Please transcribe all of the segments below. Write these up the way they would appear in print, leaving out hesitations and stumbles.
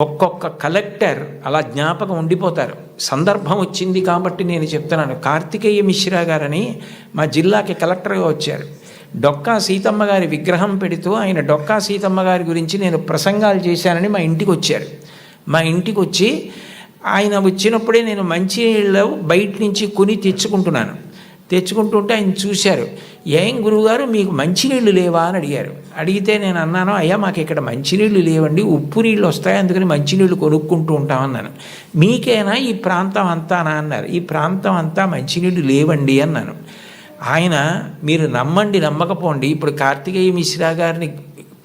ఒక్కొక్క కలెక్టర్ అలా జ్ఞాపకం ఉండిపోతారు. సందర్భం వచ్చింది కాబట్టి నేను చెప్తున్నాను. కార్తికేయ మిశ్రా గారని మా జిల్లాకి కలెక్టర్గా వచ్చారు. డొక్కా సీతమ్మ గారి విగ్రహం పెడుతూ ఆయన డొక్కా సీతమ్మ గారి గురించి నేను ప్రసంగాలు చేశానని మా ఇంటికి వచ్చారు. మా ఇంటికి వచ్చి ఆయన వచ్చినప్పుడే నేను మంచినీళ్ళు బయట నుంచి కొని తెచ్చుకుంటుంటే ఆయన చూశారు. ఏం గురువుగారు మీకు మంచినీళ్ళు లేవా అని అడిగారు. అడిగితే నేను అన్నాను, అయ్యా మాకు ఇక్కడ మంచినీళ్ళు లేవండి, ఉప్పు నీళ్ళు వస్తాయి, అందుకని మంచినీళ్ళు కొనుక్కుంటూ ఉంటామన్నాను. మీకేనా ఈ ప్రాంతం అంతానా అన్నారు. ఈ ప్రాంతం అంతా మంచినీళ్ళు లేవండి అన్నాను. ఆయన మీరు నమ్మండి నమ్మకపోండి, ఇప్పుడు కార్తికేయ మిశ్రా గారిని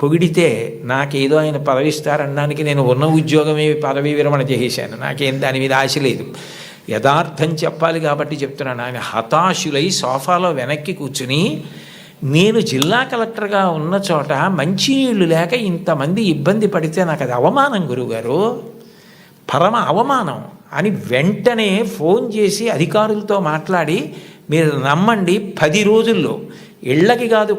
పొగిడితే నాకేదో ఆయన పదవి ఇస్తారనడానికి నేను ఉన్న ఉద్యోగమే పదవి విరమణ చేసేసాను. నాకేం దాని మీద ఆశ లేదు. యథార్థం చెప్పాలి కాబట్టి చెప్తున్నాను. ఆయన హతాశులై సోఫాలో వెనక్కి కూర్చుని నేను జిల్లా కలెక్టర్గా ఉన్న చోట మంచినీళ్ళు లేక ఇంతమంది ఇబ్బంది పడితే నాకు అది అవమానం గురువుగారు, పరమ అవమానం అని వెంటనే ఫోన్ చేసి అధికారులతో మాట్లాడి మీరు నమ్మండి 10 రోజుల్లో ఇళ్ళకి కాదు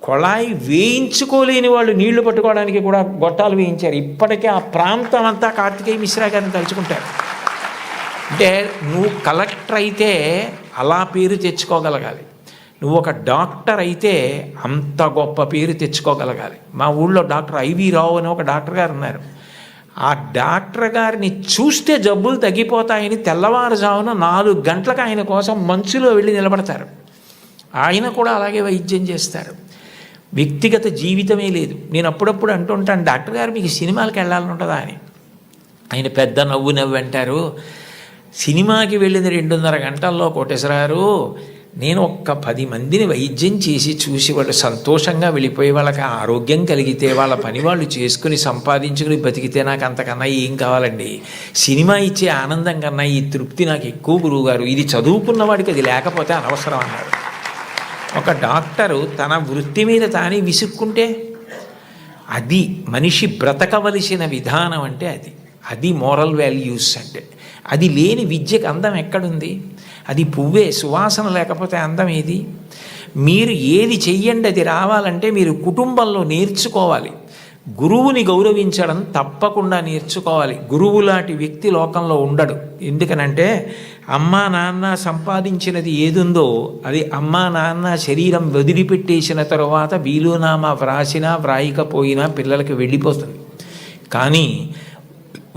కొళాయి వేయించుకోలేని వాళ్ళు నీళ్లు పట్టుకోవడానికి కూడా గొట్టాలు వేయించారు. ఇప్పటికే ఆ ప్రాంతం అంతా కార్తికేయ మిశ్రా గారిని తలుచుకుంటారు. అంటే నువ్వు కలెక్టర్ అయితే అలా పేరు తెచ్చుకోగలగాలి, నువ్వు ఒక డాక్టర్ అయితే అంత గొప్ప పేరు తెచ్చుకోగలగాలి. మా ఊళ్ళో డాక్టర్ ఐవి రావు అని ఒక డాక్టర్ గారు ఉన్నారు. ఆ డాక్టర్ గారిని చూస్తే జబ్బులు తగ్గిపోతాయని తెల్లవారుజామున 4 గంటలకు ఆయన కోసం మంచులో వెళ్ళి నిలబడతారు. ఆయన కూడా అలాగే వైద్యం చేస్తారు. వ్యక్తిగత జీవితమే లేదు. నేను అప్పుడప్పుడు అంటుంటాను, డాక్టర్ గారు మీకు సినిమాలకు వెళ్ళాలని ఉంటుందా అని. ఆయన పెద్ద నవ్వు అంటారు, సినిమాకి వెళ్ళిన 2.5 గంటల్లో కోటేశ్వరారు నేను ఒక్క 10 మందిని వైద్యం చేసి చూసి వాళ్ళు సంతోషంగా వెళ్ళిపోయి వాళ్ళకి ఆరోగ్యం కలిగితే వాళ్ళ పని వాళ్ళు చేసుకుని సంపాదించుకుని బతికితే నాకు అంతకన్నా ఏం కావాలండి. సినిమా ఇచ్చే ఆనందం కన్నా ఈ తృప్తి నాకు ఎక్కువ గురువుగారు, ఇది చదువుకున్న వాడికి అది లేకపోతే అనవసరం అన్నారు. ఒక డాక్టరు తన వృత్తి మీద తానే విసుక్కుంటే అది మనిషి బ్రతకవలసిన విధానం అంటే అది మోరల్ వాల్యూస్ అంటే. అది లేని విద్యకు అందం ఎక్కడుంది? అది పువ్వే, సువాసన లేకపోతే అందం ఏది? మీరు ఏది చెయ్యండి అది రావాలంటే మీరు కుటుంబంలో నేర్చుకోవాలి. గురువుని గౌరవించడం తప్పకుండా నేర్చుకోవాలి. గురువు లాంటి వ్యక్తి లోకంలో ఉండడు. ఎందుకనంటే అమ్మా నాన్న సంపాదించినది ఏదుందో అది అమ్మా నాన్న శరీరం వదిలిపెట్టేసిన తరువాత వీలునామా వ్రాసినా వ్రాయకపోయినా పిల్లలకి వెళ్ళిపోతుంది. కానీ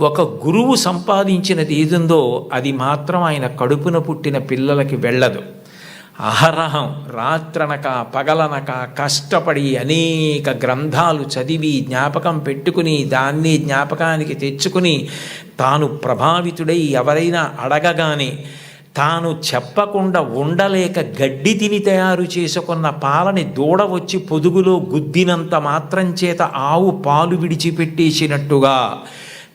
ఒక గురువు సంపాదించినది ఏదుందో అది మాత్రం ఆయన కడుపున పుట్టిన పిల్లలకి వెళ్ళదు. అహరహం రాత్రనక పగలనక కష్టపడి అనేక గ్రంథాలు చదివి జ్ఞాపకం పెట్టుకుని దాన్ని జ్ఞాపకానికి తెచ్చుకుని తాను ప్రభావితుడై ఎవరైనా అడగగానే తాను చెప్పకుండా ఉండలేక గడ్డి తిని తయారు చేసుకున్న పాలని దూడ వచ్చి పొదుగులో గుద్దినంత మాత్రం చేత ఆవు పాలు విడిచిపెట్టేసినట్టుగా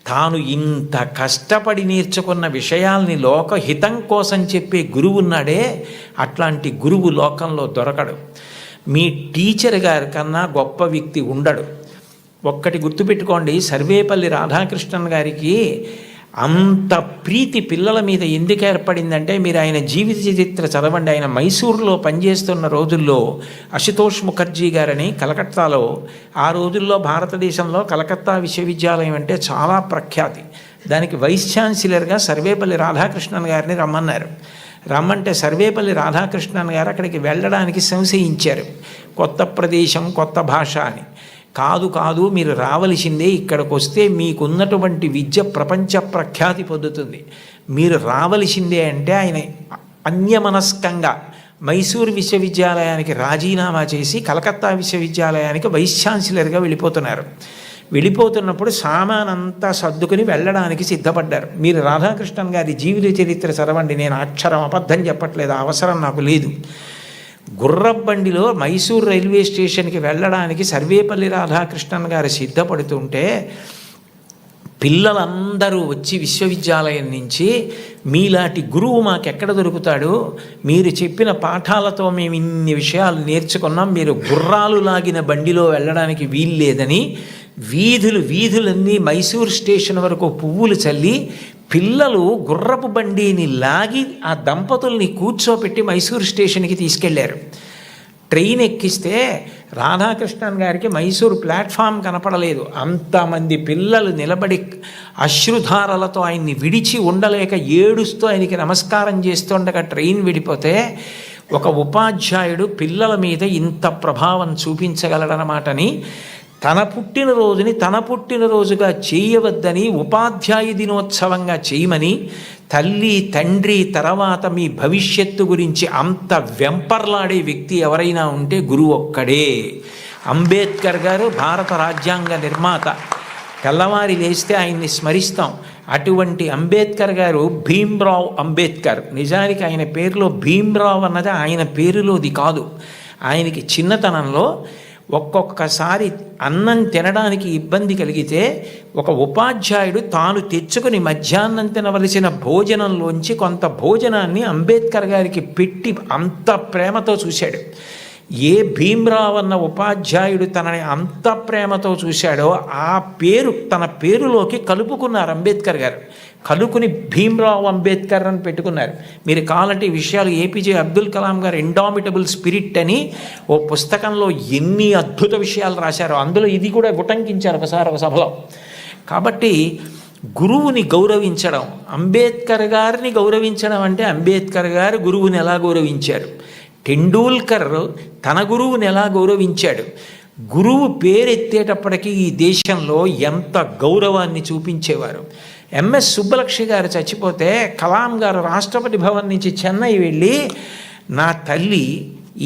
తాను ఇంత కష్టపడి నేర్చుకున్న విషయాల్ని లోకహితం కోసం చెప్పే గురువు ఉన్నాడే, అట్లాంటి గురువు లోకంలో దొరకడు. మీ టీచర్ గారి కన్నా గొప్ప వ్యక్తి ఉండడు. ఒక్కటి గుర్తుపెట్టుకోండి, సర్వేపల్లి రాధాకృష్ణన్ గారికి అంత ప్రీతి పిల్లల మీద ఎందుకు ఏర్పడిందంటే మీరు ఆయన జీవిత చరిత్ర చదవండి. ఆయన మైసూరులో పనిచేస్తున్న రోజుల్లో అశుతోష్ ముఖర్జీ గారని కలకత్తాలో, ఆ రోజుల్లో భారతదేశంలో కలకత్తా విశ్వవిద్యాలయం అంటే చాలా ప్రఖ్యాతి. దానికి వైస్ ఛాన్సలర్గా సర్వేపల్లి రాధాకృష్ణన్ గారిని రమ్మంటే సర్వేపల్లి రాధాకృష్ణన్ గారు అక్కడికి వెళ్ళడానికి సంశయించారు. కొత్త ప్రదేశం, కొత్త భాష అని. కాదు మీరు రావలసిందే, ఇక్కడికి వస్తే మీకున్నటువంటి విద్య ప్రపంచ ప్రఖ్యాతి పొందుతుంది, మీరు రావలసిందే అంటే ఆయన అన్యమనస్కంగా మైసూరు విశ్వవిద్యాలయానికి రాజీనామా చేసి కలకత్తా విశ్వవిద్యాలయానికి వైస్ ఛాన్సలర్గా వెళ్ళిపోతున్నప్పుడు సామానంతా సర్దుకుని వెళ్ళడానికి సిద్ధపడ్డారు. మీరు రాధాకృష్ణన్ గారి జీవిత చరిత్ర చదవండి. నేను అక్షరం అబద్ధం చెప్పట్లేదు, అవసరం నాకు లేదు. గుర్రబండిలో మైసూరు రైల్వే స్టేషన్కి వెళ్ళడానికి సర్వేపల్లి రాధాకృష్ణన్ గారు సిద్ధపడుతుంటే పిల్లలందరూ వచ్చి విశ్వవిద్యాలయం నుంచి మీలాంటి గురువు మాకెక్కడ దొరుకుతాడు, మీరు చెప్పిన పాఠాలతో మేము ఇన్ని విషయాలు నేర్చుకున్నాం, మీరు గుర్రాలు లాగిన బండిలో వెళ్ళడానికి వీలు లేదని వీధులన్నీ మైసూరు స్టేషన్ వరకు పువ్వులు చల్లి పిల్లలు గుర్రపు బండిని లాగి ఆ దంపతుల్ని కూర్చోపెట్టి మైసూరు స్టేషన్కి తీసుకెళ్లారు. ట్రైన్ ఎక్కిస్తే రాధాకృష్ణన్ గారికి మైసూరు ప్లాట్ఫామ్ కనపడలేదు. అంతమంది పిల్లలు నిలబడి అశ్రుధారలతో ఆయన్ని విడిచి ఉండలేక ఏడుస్తూ ఆయనకి నమస్కారం చేస్తుండగా ట్రైన్ విడిపోతే ఒక ఉపాధ్యాయుడు పిల్లల మీద ఇంత ప్రభావం చూపించగలడనమాటని తన పుట్టినరోజుగా చేయవద్దని ఉపాధ్యాయ దినోత్సవంగా చేయమని తల్లి తండ్రి తర్వాత మీ భవిష్యత్తు గురించి అంత వెంపర్లాడే వ్యక్తి ఎవరైనా ఉంటే గురువు ఒక్కడే. అంబేద్కర్ గారు భారత రాజ్యాంగ నిర్మాత. తెల్లవారి లేస్తే ఆయన్ని స్మరిస్తాం. అటువంటి అంబేద్కర్ గారు భీమ్రావ్ అంబేద్కర్. నిజానికి ఆయన పేరులో భీమ్రావ్ అన్నది ఆయన పేరులోది కాదు. ఆయనకి చిన్నతనంలో ఒక్కొక్కసారి అన్నం తినడానికి ఇబ్బంది కలిగితే ఒక ఉపాధ్యాయుడు తాను తెచ్చుకుని మధ్యాహ్నం తినవలసిన భోజనంలోంచి కొంత భోజనాన్ని అంబేద్కర్ గారికి పెట్టి అంత ప్రేమతో చూశాడు. ఏ భీమ్రావ్ అన్న ఉపాధ్యాయుడు తనని అంత ప్రేమతో చూశాడో ఆ పేరు తన పేరులోకి కలుపుకున్నారు అంబేద్కర్ గారు. కలుపుకుని భీమ్రావ్ అంబేద్కర్ అని పెట్టుకున్నారు. మీరు కావాలంటే విషయాలు ఏపీజే అబ్దుల్ కలాం గారు ఇండామిటబుల్ స్పిరిట్ అని ఓ పుస్తకంలో ఎన్ని అద్భుత విషయాలు రాశారో అందులో ఇది కూడా ఉటంకించారు ఒకసారి ఒక సభలో. కాబట్టి గురువుని గౌరవించడం, అంబేద్కర్ గారిని గౌరవించడం అంటే అంబేద్కర్ గారు గురువుని ఎలా గౌరవించారు, టెండూల్కర్ తన గురువుని ఎలా గౌరవించాడు, గురువు పేరెత్తేటప్పటికీ ఈ దేశంలో ఎంత గౌరవాన్ని చూపించేవారు. ఎంఎస్ సుబ్బలక్ష్మి గారు చచ్చిపోతే కలాం గారు రాష్ట్రపతి భవన్ నుంచి చెన్నై వెళ్ళి నా తల్లి,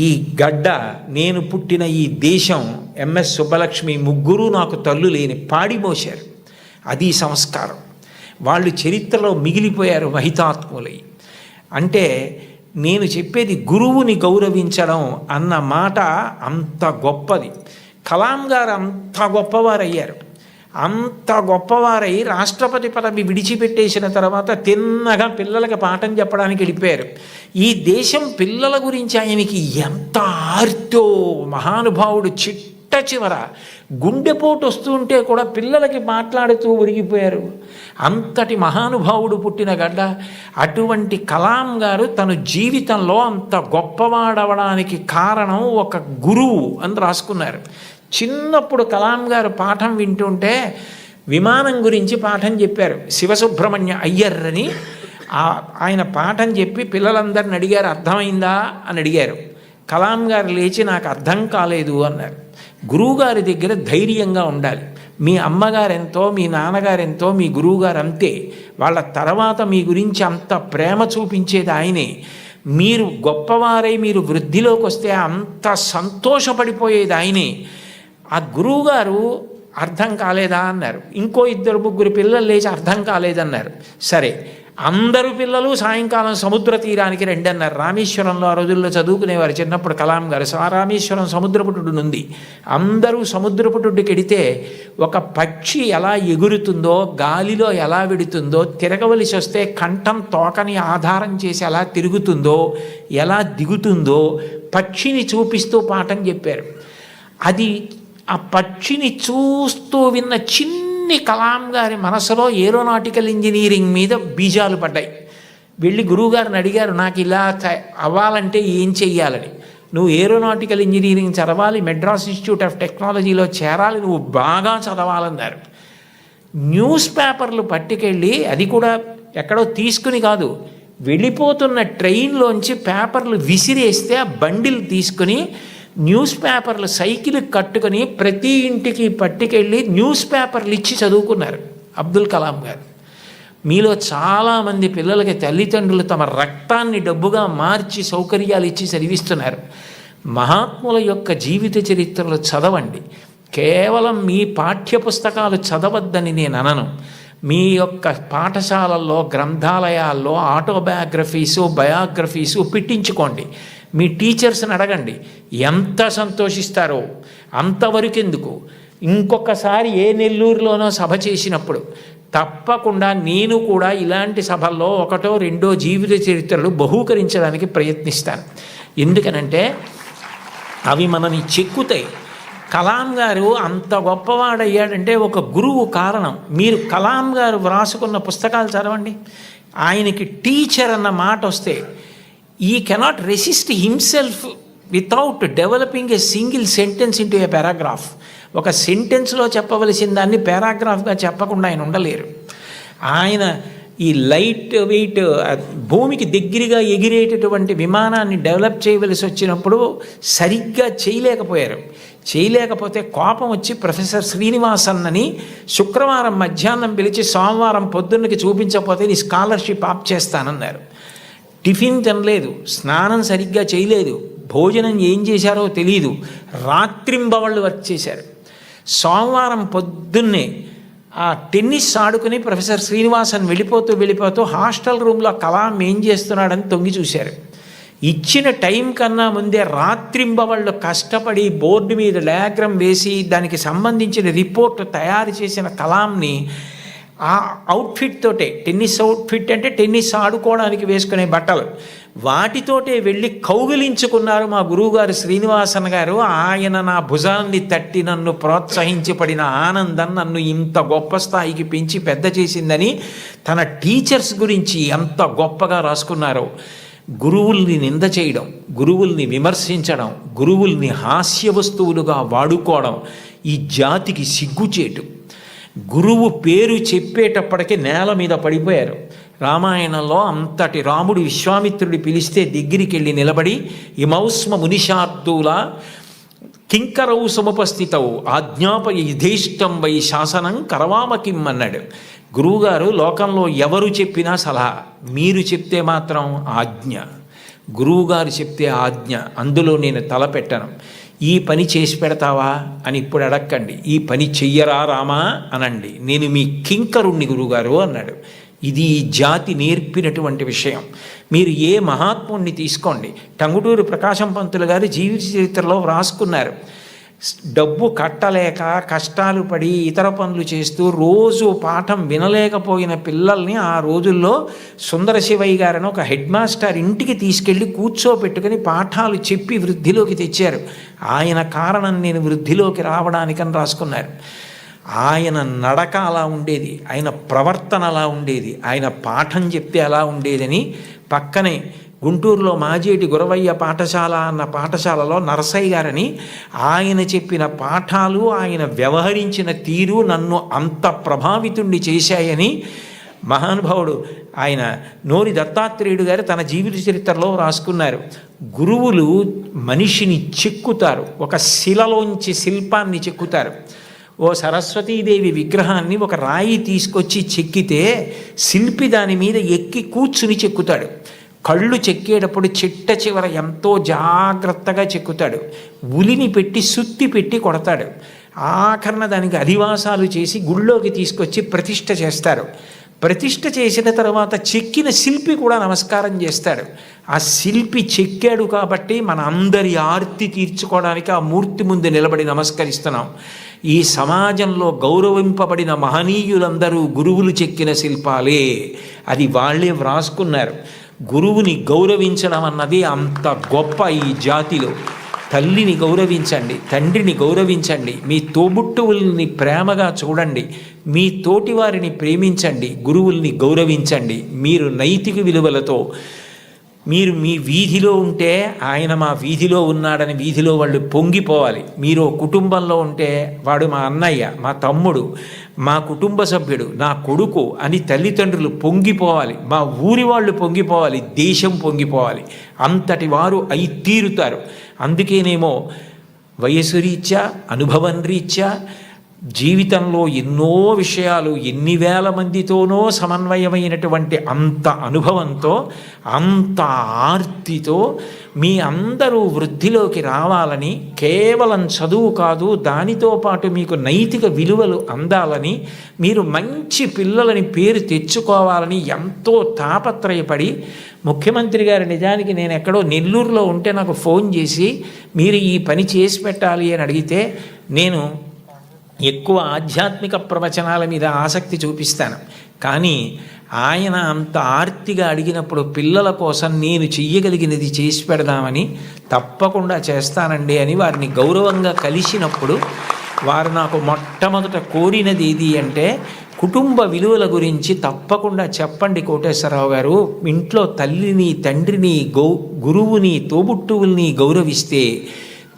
ఈ గడ్డ, నేను పుట్టిన ఈ దేశం, ఎంఎస్ సుబ్బలక్ష్మి ముగ్గురు నాకు తల్లు లేని పాడిమోశారు. అది సంస్కారం. వాళ్ళు చరిత్రలో మిగిలిపోయారు మహితాత్ములై. అంటే నేను చెప్పేది గురువుని గౌరవించడం అన్న మాట అంత గొప్పది. కలాం గారు అంత గొప్పవారయ్యారు. అంత గొప్పవారై రాష్ట్రపతి పదవి విడిచిపెట్టేసిన తర్వాత తిన్నగా పిల్లలకి పాఠం చెప్పడానికి వెళ్ళిపోయారు. ఈ దేశం పిల్లల గురించి ఆయనకి ఎంత ఆర్తో, మహానుభావుడు చిట్ట చివర గుండెపోటు వస్తుంటే కూడా పిల్లలకి మాట్లాడుతూ ఒరిగిపోయారు. అంతటి మహానుభావుడు పుట్టిన గడ్డ. అటువంటి కలాం గారు తన జీవితంలో అంత గొప్పవాడవడానికి కారణం ఒక గురువు అని రాసుకున్నారు. చిన్నప్పుడు కలాం గారు పాఠం వింటుంటే విమానం గురించి పాఠం చెప్పారు. శివసుబ్రహ్మణ్య అయ్యర్ అని ఆయన పాఠం చెప్పి పిల్లలందరిని అడిగారు, అర్థమైందా అని అడిగారు. కలాం గారు లేచి నాకు అర్థం కాలేదు అన్నారు. గురువుగారి దగ్గర ధైర్యంగా ఉండాలి. మీ అమ్మగారెంతో, మీ నాన్నగారెంతో, మీ గురువుగారు అంతే. వాళ్ళ తర్వాత మీ గురించి అంత ప్రేమ చూపించేది ఆయనే. మీరు గొప్పవారై మీరు వృద్ధిలోకి వస్తే అంత సంతోషపడిపోయేది ఆయనే. ఆ గురువుగారు అర్థం కాలేదా అన్నారు. ఇంకో 2-3 పిల్లలు లేచి అర్థం కాలేదన్నారు. సరే, అందరూ పిల్లలు సాయంకాలం సముద్ర తీరానికి రండి అన్నారు. రామేశ్వరంలో ఆ రోజుల్లో చదువుకునేవారు చిన్నప్పుడు కలాం గారు. రామేశ్వరం సముద్రపుటుడు ఉంది. అందరూ సముద్రపుటుడికి వెడితే ఒక పక్షి ఎలా ఎగురుతుందో, గాలిలో ఎలా వెడుతుందో, తిరగవలసి వస్తే కంఠం తోకని ఆధారం చేసి ఎలా తిరుగుతుందో, ఎలా దిగుతుందో పక్షిని చూపిస్తూ పాఠం చెప్పారు. అది ఆ పక్షిని చూస్తూ విన్న చిన్ని కలాం గారి మనసులో ఏరోనాటికల్ ఇంజనీరింగ్ మీద బీజాలు పడ్డాయి. వెళ్ళి గురువుగారిని అడిగారు, నాకు ఇలా అవ్వాలంటే ఏం చెయ్యాలని. నువ్వు ఏరోనాటికల్ ఇంజనీరింగ్ చదవాలి, మెడ్రాస్ ఇన్స్టిట్యూట్ ఆఫ్ టెక్నాలజీలో చేరాలి, నువ్వు బాగా చదవాలన్నారు. న్యూస్ పేపర్లు పట్టుకెళ్ళి, అది కూడా ఎక్కడో తీసుకుని కాదు, వెళ్ళిపోతున్న ట్రైన్లోంచి పేపర్లు విసిరేస్తే ఆ బండిల్ తీసుకుని న్యూస్ పేపర్లు సైకిల్ కట్టుకొని ప్రతి ఇంటికి పట్టుకెళ్ళి న్యూస్ పేపర్లు ఇచ్చి చదువుకున్నారు అబ్దుల్ కలాం గారు. మీలో చాలామంది పిల్లలకి తల్లిదండ్రులు తమ రక్తాన్ని డబ్బుగా మార్చి సౌకర్యాలు ఇచ్చి చదివిస్తున్నారు. మహాత్ముల యొక్క జీవిత చరిత్రలు చదవండి. కేవలం మీ పాఠ్యపుస్తకాలు చదవద్దని నేను అనను. మీ యొక్క పాఠశాలల్లో, గ్రంథాలయాల్లో ఆటోబయోగ్రఫీసు, బయోగ్రఫీసు పెట్టించుకోండి. మీ టీచర్స్ని అడగండి, ఎంత సంతోషిస్తారో. అంతవరకు ఎందుకు, ఇంకొకసారి ఏ నెల్లూరులోనో సభ చేసినప్పుడు తప్పకుండా నేను కూడా ఇలాంటి సభల్లో 1-2 జీవిత చరిత్రలు బహూకరించడానికి ప్రయత్నిస్తాను. ఎందుకనంటే అవి మనని చెక్కుతాయి. కలాం గారు అంత గొప్పవాడయ్యాడంటే ఒక గురువు కారణం. మీరు కలాం గారు వ్రాసుకున్న పుస్తకాలు చదవండి. ఆయనకి టీచర్ అన్న మాట వస్తే ఈ cannot resist himself without developing a single sentence into A paragraph. ఒక సెంటెన్స్లో చెప్పవలసిన దాన్ని పారాగ్రాఫ్గా చెప్పకుండా ఆయన ఉండలేరు. ఆయన ఈ లైట్ వెయిట్ భూమికి దగ్గరగా ఎగిరేటటువంటి విమానాన్ని డెవలప్ చేయవలసి వచ్చినప్పుడు సరిగ్గా చేయలేకపోతే కోపం వచ్చి ప్రొఫెసర్ శ్రీనివాసన్ అని శుక్రవారం మధ్యాహ్నం పిలిచి సోమవారం పొద్దున్నకి చూపించకపోతే నీ స్కాలర్షిప్ ఆప్ చేస్తానన్నారు. టిఫిన్ తినలేదు, స్నానం సరిగ్గా చేయలేదు, భోజనం ఏం చేశారో తెలియదు, రాత్రింబవళ్ళు వర్క్ చేశారు. సోమవారం పొద్దున్నే ఆ టెన్నిస్ ఆడుకుని ప్రొఫెసర్ శ్రీనివాసన్ వెళ్ళిపోతూ హాస్టల్ రూమ్లో కలాం ఏం చేస్తున్నాడని తొంగి చూశారు. ఇచ్చిన టైం కన్నా ముందే రాత్రింబవళ్ళు కష్టపడి బోర్డు మీద డయాగ్రామ్ వేసి దానికి సంబంధించిన రిపోర్ట్ తయారు చేసిన కలాంని ఆ అవుట్ఫిట్ తోటే, టెన్నిస్ అవుట్ఫిట్ అంటే టెన్నిస్ ఆడుకోవడానికి వేసుకునే బట్టలు, వాటితోటే వెళ్ళి కౌగిలించుకున్నారు మా గురువుగారు శ్రీనివాసన్ గారు. ఆయన నా భుజాన్ని తట్టి నన్ను ప్రోత్సహించి పడిన ఆనందం నన్ను ఇంత గొప్ప స్థాయికి పెంచి పెద్ద చేసిందని తన టీచర్స్ గురించి ఎంత గొప్పగా రాసుకున్నారో. గురువుల్ని నింద చేయడం, గురువుల్ని విమర్శించడం, గురువుల్ని హాస్య వస్తువులుగా వాడుకోవడం ఈ జాతికి సిగ్గుచేటు. గురువు పేరు చెప్పేటప్పటికే నేల మీద పడిపోయారు. రామాయణంలో అంతటి రాముడు విశ్వామిత్రుడి పిలిస్తే దగ్గరికి వెళ్ళి నిలబడి ఇమౌస్మ మునిషార్దూల కింకరౌ సముపస్థితౌ ఆజ్ఞాపయ యథేష్టం వై శాసనం కరవామ కిమ్ అన్నాడు. గురువుగారు లోకంలో ఎవరు చెప్పినా సలహా, మీరు చెప్తే మాత్రం ఆజ్ఞ. గురువుగారు చెప్తే ఆజ్ఞ, అందులో నేను తలపెట్టను. ఈ పని చేసి పెడతావా అని ఇప్పుడు అడక్కండి, ఈ పని చెయ్యరా రామా అనండి, నేను మీ కింకరుణ్ణి గురువుగారు అన్నాడు. ఇది ఈ జాతి నేర్పినటువంటి విషయం. మీరు ఏ మహాత్ముణ్ణి తీసుకోండి, టంగుటూరి ప్రకాశం పంతులు గారు జీవిత చరిత్రలో వ్రాసుకున్నారు. డబ్బు కట్టలేక కష్టాలు పడి ఇతర పనులు చేస్తూ రోజు పాఠం వినలేకపోయిన పిల్లల్ని ఆ రోజుల్లో సుందర శివయ్య గారని ఒక హెడ్ మాస్టర్ ఇంటికి తీసుకెళ్ళి కూర్చోపెట్టుకుని పాఠాలు చెప్పి వృద్ధిలోకి తెచ్చారు. ఆయన కారణం నేను వృద్ధిలోకి రావడానికని రాసుకున్నారు. ఆయన నడక అలా ఉండేది, ఆయన ప్రవర్తన అలా ఉండేది, ఆయన పాఠం చెప్తే అలా ఉండేదని పక్కనే గుంటూరులో మాజేటి గురవయ్య పాఠశాల అన్న పాఠశాలలో నరసయ్య గారని ఆయన చెప్పిన పాఠాలు, ఆయన వ్యవహరించిన తీరు నన్ను అంత ప్రభావితుణ్ణి చేశాయని మహానుభావుడు ఆయన నోరి దత్తాత్రేయుడు గారు తన జీవిత చరిత్రలో రాసుకున్నారు. గురువులు మనిషిని చెక్కుతారు, ఒక శిలలోంచి శిల్పాన్ని చెక్కుతారు. ఓ సరస్వతీదేవి విగ్రహాన్ని ఒక రాయి తీసుకొచ్చి చెక్కితే శిల్పి దాని మీద ఎక్కి కూర్చుని చెక్కుతాడు. కళ్ళు చెక్కేటప్పుడు చిట్ట చివర ఎంతో జాగ్రత్తగా చెక్కుతాడు. ఉలిని పెట్టి సుత్తి పెట్టి కొడతాడు. ఆఖరణ దానికి అధివాసాలు చేసి గుళ్ళోకి తీసుకొచ్చి ప్రతిష్ఠ చేస్తారు. ప్రతిష్ఠ చేసిన తర్వాత చెక్కిన శిల్పి కూడా నమస్కారం చేస్తాడు. ఆ శిల్పి చెక్కాడు కాబట్టి మన అందరి ఆర్తి తీర్చుకోవడానికి ఆ మూర్తి ముందు నిలబడి నమస్కరిస్తున్నాం. ఈ సమాజంలో గౌరవింపబడిన మహనీయులందరూ గురువులు చెక్కిన శిల్పాలే, అది వాళ్ళే వ్రాసుకున్నారు. గురువుని గౌరవించడం అన్నది అంత గొప్ప ఈ జాతిలో. తల్లిని గౌరవించండి, తండ్రిని గౌరవించండి, మీ తోబుట్టువుల్ని ప్రేమగా చూడండి, మీ తోటివారిని ప్రేమించండి, గురువుల్ని గౌరవించండి. మీరు నైతిక విలువలతో మీరు మీ వీధిలో ఉంటే ఆయన మా వీధిలో ఉన్నాడని వీధిలో వాళ్ళు పొంగిపోవాలి. మీరు కుటుంబంలో ఉంటే వాడు మా అన్నయ్య, మా తమ్ముడు, మా కుటుంబ సభ్యుడు, నా కొడుకు అని తల్లిదండ్రులు పొంగిపోవాలి, మా ఊరి వాళ్ళు పొంగిపోవాలి, దేశం పొంగిపోవాలి. అంతటి వారు అయి తీరుతారు. అందుకేనేమో వయసు రీత్యా, అనుభవం రీత్యా జీవితంలో ఎన్నో విషయాలు ఎన్ని వేల మందితోనో సమన్వయమైనటువంటి అంత అనుభవంతో, అంత ఆర్తితో మీ అందరూ వృద్ధిలోకి రావాలని, కేవలం చదువు కాదు దానితో పాటు మీకు నైతిక విలువలు అందాలని, మీరు మంచి పిల్లలని పేరు తెచ్చుకోవాలని ఎంతో తాపత్రయపడి ముఖ్యమంత్రి గారు నిజానికి నేను ఎక్కడో నెల్లూరులో ఉంటే నాకు ఫోన్ చేసి మీరు ఈ పని చేసి పెట్టాలి అని అడిగితే నేను ఎక్కువ ఆధ్యాత్మిక ప్రవచనాల మీద ఆసక్తి చూపిస్తాను. కానీ ఆయన అంత ఆర్తిగా అడిగినప్పుడు పిల్లల కోసం నేను చెయ్యగలిగినది చేసి పెడదామని తప్పకుండా చేస్తానండి అని వారిని గౌరవంగా కలిసినప్పుడు వారు నాకు మొట్టమొదట కోరినది ఏది అంటే కుటుంబ విలువల గురించి తప్పకుండా చెప్పండి కోటేశ్వరరావు గారు. ఇంట్లో తల్లిని, తండ్రిని, గురువుని, తోబుట్టువుల్ని గౌరవిస్తే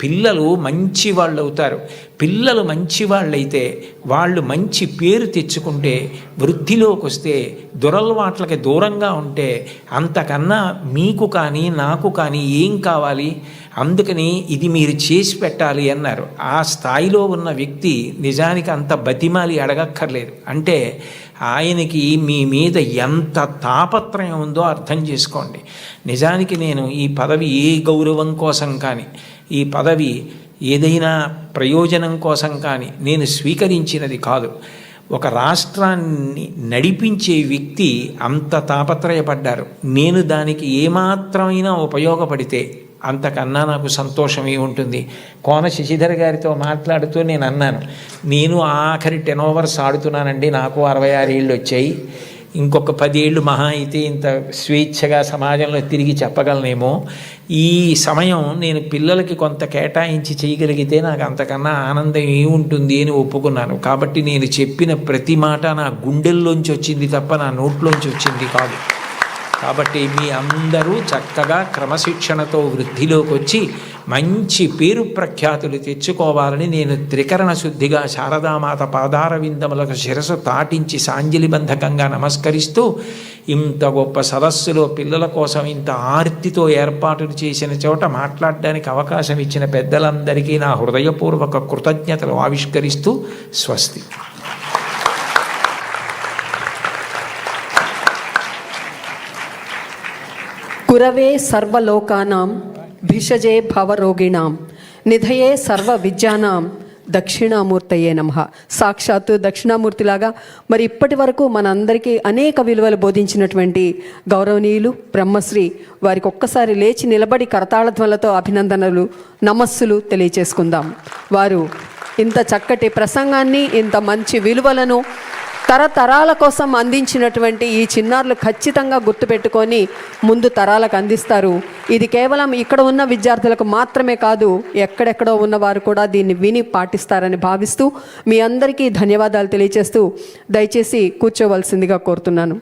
పిల్లలు మంచి వాళ్ళు అవుతారు. పిల్లలు మంచి వాళ్ళైతే వాళ్ళు మంచి పేరు తెచ్చుకుంటే, వృద్ధిలోకి వస్తే, దురలవాట్లకి దూరంగా ఉంటే అంతకన్నా మీకు కానీ నాకు కానీ ఏం కావాలి? అందుకని ఇది మీరు చేసి పెట్టాలి అన్నారు. ఆ స్థాయిలో ఉన్న వ్యక్తి నిజానికి అంత బతిమాలి అడగక్కర్లేదు. అంటే ఆయనకి మీ మీద ఎంత తాపత్రయం ఉందో అర్థం చేసుకోండి. నిజానికి నేను ఈ పదవి ఏ గౌరవం కోసం కానీ, ఈ పదవి ఏదైనా ప్రయోజనం కోసం కానీ నేను స్వీకరించినది కాదు. ఒక రాష్ట్రాన్ని నడిపించే వ్యక్తి అంత తాపత్రయపడ్డారు. నేను దానికి ఏమాత్రమైనా ఉపయోగపడితే అంతకన్నా నాకు సంతోషమే ఉంటుంది. కోన శశిధర్ గారితో మాట్లాడుతూ నేను అన్నాను, నేను ఆఖరి 10 ఓవర్స్ ఆడుతున్నానండి, నాకు 66 ఏళ్ళు వచ్చాయి, ఇంకొక 10 ఏళ్ళు మహా అయితే ఇంత స్వేచ్ఛగా సమాజంలో తిరిగి చెప్పగలనేమో. ఈ సమయం నేను పిల్లలకి కొంత కేటాయించి చేయగలిగితే నాకు అంతకన్నా ఆనందం ఏముంటుంది అని ఒప్పుకున్నాను. కాబట్టి నేను చెప్పిన ప్రతి మాట నా గుండెల్లోంచి వచ్చింది తప్ప నా నోట్లోంచి వచ్చింది కాదు. కాబట్టి మీ అందరూ చక్కగా క్రమశిక్షణతో వృద్ధిలోకి వచ్చి మంచి పేరు ప్రఖ్యాతులు తెచ్చుకోవాలని నేను త్రికరణ శుద్ధిగా శారదామాత పాదార విందములకు శిరసు తాటించి సాంజలిబంధకంగా నమస్కరిస్తూ, ఇంత గొప్ప సదస్సులో పిల్లల కోసం ఇంత ఆర్తితో ఏర్పాటులు చేసిన చోట మాట్లాడడానికి అవకాశం ఇచ్చిన పెద్దలందరికీ నా హృదయపూర్వక కృతజ్ఞతలు ఆవిష్కరిస్తూ స్వస్తి. గురవే సర్వలోకానాం భిషజే భవరోగిణాం నిధయే సర్వ విద్యానాం దక్షిణామూర్తయే నమః. సాక్షాత్తు దక్షిణామూర్తిలాగా మరి ఇప్పటి వరకు మనందరికీ అనేక విలువలు బోధించినటువంటి గౌరవనీయులు బ్రహ్మశ్రీ వారికి ఒక్కసారి లేచి నిలబడి కరతాళధ్వనులతో అభినందనలు, నమస్సులు తెలియచేసుకుందాం. వారు ఇంత చక్కటి ప్రసంగాన్ని, ఇంత మంచి విలువలను తరతరాల కోసం అందించినటువంటి ఈ చిన్నారులు ఖచ్చితంగా గుర్తుపెట్టుకొని ముందు తరాలకు అందిస్తారు. ఇది కేవలం ఇక్కడ ఉన్న విద్యార్థులకు మాత్రమే కాదు, ఎక్కడెక్కడో ఉన్నవారు కూడా దీన్ని విని పాటిస్తారని భావిస్తూ మీ అందరికీ ధన్యవాదాలు తెలియజేస్తూ దయచేసి కూర్చోవలసిందిగా కోరుతున్నాను.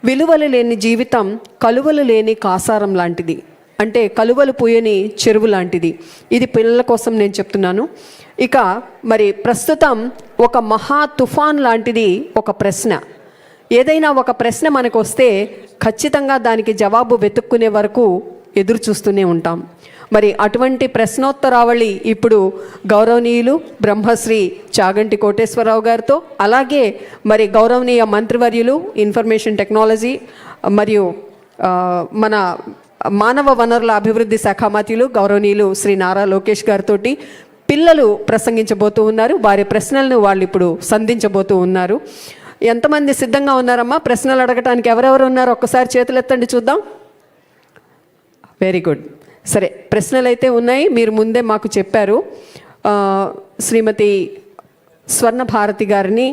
విలువలు లేని జీవితం కలువలు లేని కాసారం లాంటిది, అంటే కలువలు పూయని చెరువు లాంటిది. ఇది పిల్లల కోసం నేను చెప్తున్నాను. ఇక మరి ప్రస్తుతం ఒక మహా తుఫాన్ లాంటిది ఒక ప్రశ్న. ఏదైనా ఒక ప్రశ్న మనకు వస్తే ఖచ్చితంగా దానికి జవాబు వెతుక్కునే వరకు ఎదురు చూస్తూనే ఉంటాం. మరి అటువంటి ప్రశ్నోత్తరావళి ఇప్పుడు గౌరవనీయులు బ్రహ్మశ్రీ చాగంటి కోటేశ్వరరావు గారితో, అలాగే మరి గౌరవనీయ మంత్రివర్యులు ఇన్ఫర్మేషన్ టెక్నాలజీ మరియు మన మానవ వనరుల అభివృద్ధి శాఖ మంత్రులు గౌరవనీయులు శ్రీ నారా లోకేష్ గారితో పిల్లలు ప్రసంగించబోతూ ఉన్నారు. వారి ప్రశ్నలను వాళ్ళు ఇప్పుడు సంధించబోతూ ఉన్నారు. ఎంతమంది సిద్ధంగా ఉన్నారమ్మా ప్రశ్నలు అడగటానికి? ఎవరెవరు ఉన్నారు ఒక్కసారి చేతులు ఎత్తండి చూద్దాం. Very good. సరే, ప్రశ్నలు అయితే ఉన్నాయి, మీరు ముందే మాకు చెప్పారు. శ్రీమతి స్వర్ణ భారతి గారిని